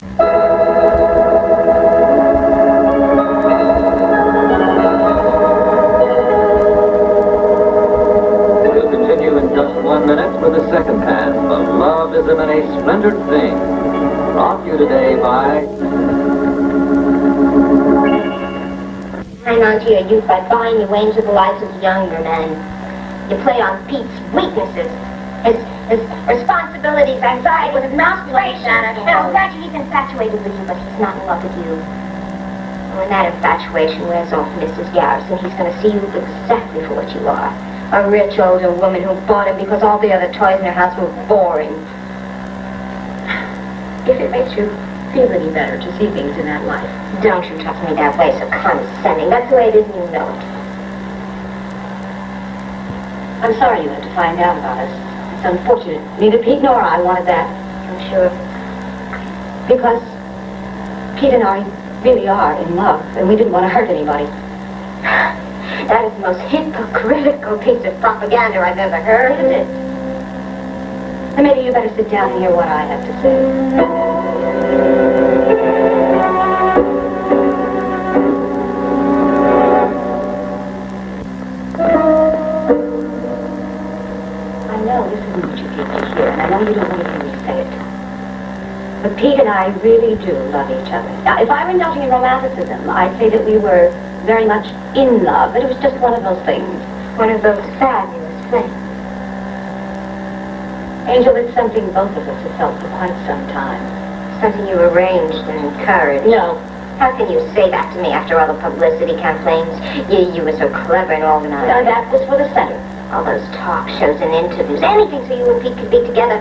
We'll continue in just 1 minute with the second half of Love is a Many-Splendored Thing. Brought to you today by... Hang on to your youth by buying you into the lives of younger men. You play on Pete's weaknesses, his responsibilities, anxiety, his masturbation. And I'm glad he's infatuated with you, but he's not in love with you. When that infatuation wears off, Mrs. Garrison, he's going to see you exactly for what you are. A rich older woman who bought him because all the other toys in her house were boring. If it makes you feel any better to see things in that light. Don't you talk to me that way, so condescending. That's the way it is and you know it. I'm sorry you had to find out about us. It's unfortunate. Neither Pete nor I wanted that. I'm sure. Because Pete and I really are in love, and we didn't want to hurt anybody. That is the most hypocritical piece of propaganda I've ever heard. Isn't it? And maybe you better sit down and hear what I have to say. You don't want to hear me say it. But Pete and I really do love each other. Now, if I were indulging in romanticism, I'd say that we were very much in love, but it was just one of those things. One of those fabulous things. Angel, it's something both of us have felt for quite some time. Something you arranged and encouraged. No. How can you say that to me after all the publicity campaigns? You were so clever and organized. Now, that was for the center. All those talk shows and interviews, anything so you and Pete could be together.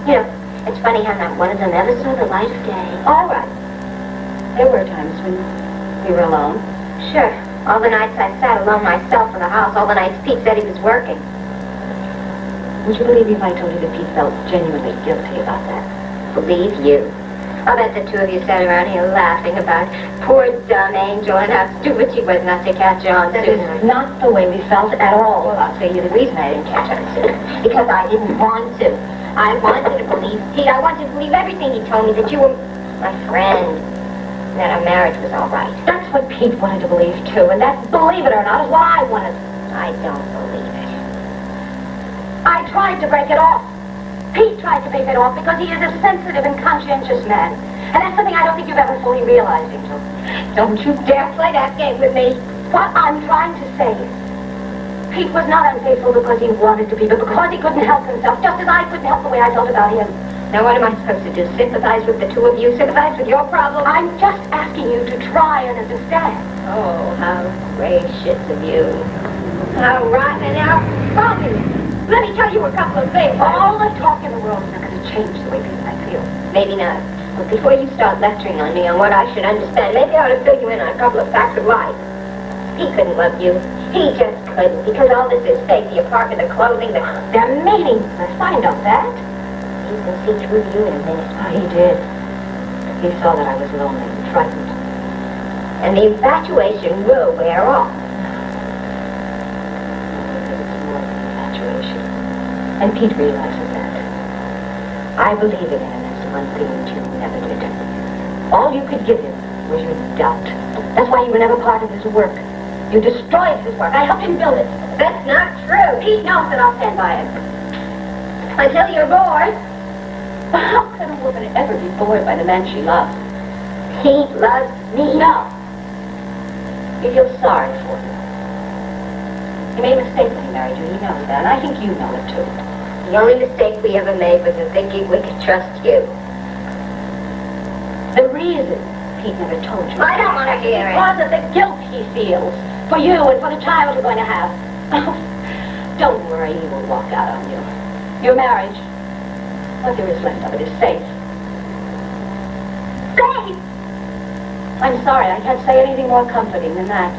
You know, it's funny how not one of them ever saw the light of day. All right. There were times when we were alone. Sure. All the nights I sat alone myself in the house, all the nights Pete said he was working. Would you believe me if I told you that Pete felt genuinely guilty about that? Believe you? I'll bet the two of you sat around here laughing about poor dumb Angel and how stupid she was not to catch on That sooner. is not the way we felt at all. Well, I'll tell you the reason I didn't catch on sooner. Because I didn't want to. I wanted to believe Pete. I wanted to believe everything he told me, that you were my friend. And that our marriage was all right. That's what Pete wanted to believe, too. And that, believe it or not, is what I wanted. I don't believe it. I tried to break it off. Pete tried to break it off because he is a sensitive and conscientious man. And that's something I don't think you've ever fully realized, Angel. Don't you dare play that game with me. What I'm trying to say is, Pete was not unfaithful because he wanted to be, but because he couldn't help himself, just as I couldn't help the way I felt about him. Now what am I supposed to do? Sympathize with the two of you? Sympathize with your problem? I'm just asking you to try and understand. Oh, how gracious of you. How rotten and how foggy. Let me tell you a couple of things. All the talk in the world is not going to change the way Pete and I feel. Maybe not. But before you start lecturing on me on what I should understand, maybe I ought to fill you in on a couple of facts of life. He couldn't love you. He just couldn't, because all this is fake. The apartment, the clothing, they're meaningless. I know that. He's going to see through you in a minute. Oh, he did. He saw that I was lonely and frightened. And the infatuation will wear off. And Pete realizes that. I believe in him, and that's the one thing that you never did. All you could give him was your doubt. That's why you were never part of his work. You destroyed his work. I helped him build it. That's not true. Pete knows that I'll stand by him. Until you're bored. How can a woman ever be bored by the man she loves? He loves me. No. He feels sorry for you. He made a mistake when he married you. He knows that, and I think you know it too. The only mistake we ever made was in thinking we could trust you. The reason Pete never told you... I don't want to hear it. Because of the guilt he feels for you and for the child you're going to have. Don't worry, he will walk out on you. Your marriage, what there is left of it, is safe. Safe? I'm sorry, I can't say anything more comforting than that.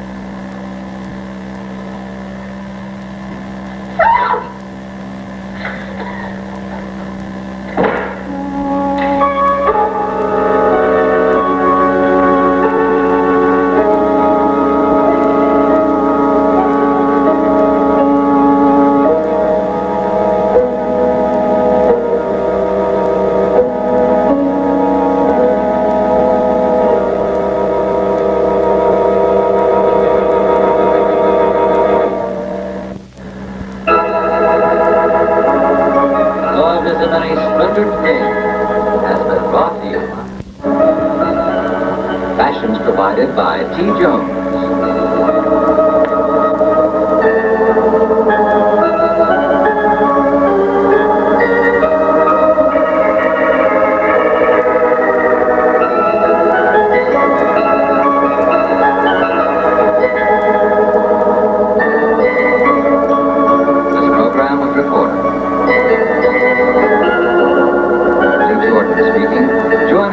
provided by T. Jones.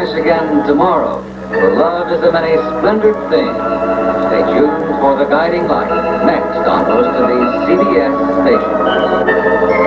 Again tomorrow, for love is a many-splendored thing. Stay tuned for The Guiding Light, next on most of these CBS stations.